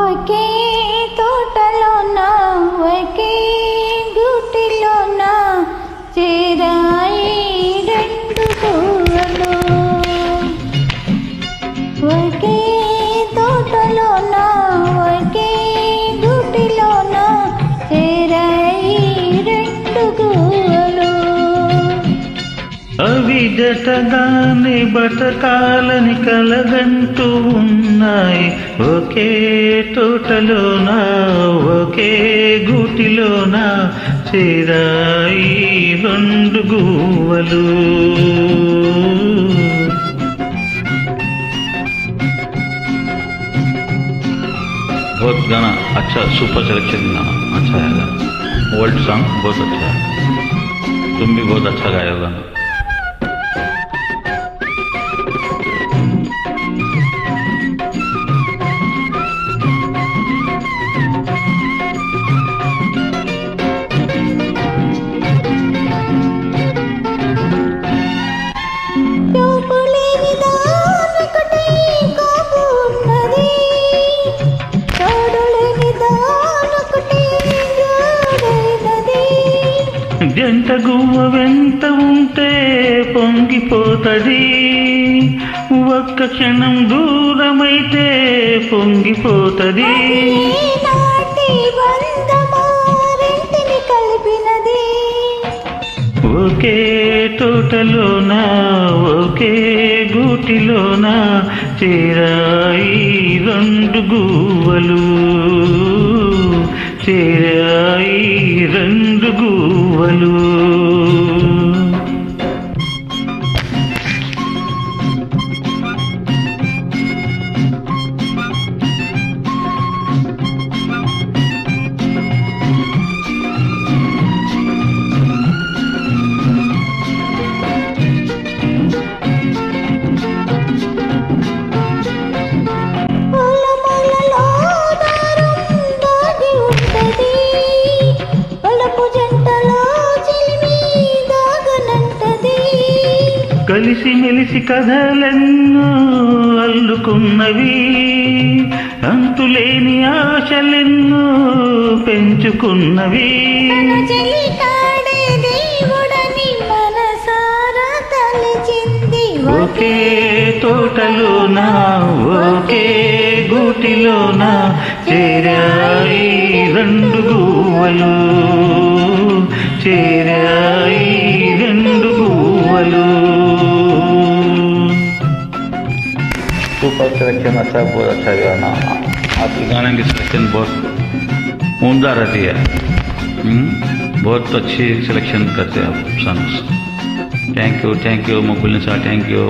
ఒకే తోటలోన ఒకే గుటిలోన చేరాయి రెండు పువ్వులు. ఒకే తోటలోన ఒకే గుటిలోన చేరాయి రెండు పువ్వులు. అవి జతగానే బతకాలని కలగంటూ ఉన్నాయి. ఒకే తోటలోన ఒకే గూటిలోన చేరాయి రెండు గువ్వలు. बहुत गाना अच्छा, सुपर सिलेक्शन गाना अच्छा है, ओल्ड सॉन्ग बहुत अच्छा है, तुम भी बहुत अच्छा गाए हो गाना. జంట గువ్వ వెంట ఉంటే పొంగిపోతది, ఒక్క క్షణం దూరమైతే పొంగిపోతది. ఒకే తోటలోన ఒకే గూటిలోన చేరాయి రెండు గువ్వలు, చేరాయి రెండు గువ్వలు. కలిసి మెలిసి కథలెన్నో అల్లుకున్నవి, అంతులేని ఆశలెన్నో పెంచుకున్నవి. ఒకే తోటలోన ఒకే గూటిలోన చేరాయి రెండు గువ్వలు, చేరాయి రెండు గువ్వలు. सुपर सिलेक्शन अच्छा, बहुत अच्छा गाना. आपके गाने की सिलेक्शन बहुत उम्दा रहती है, बहुत अच्छी सिलेक्शन करते हैं आप songs. Thank you Mukul Nisar, thank you.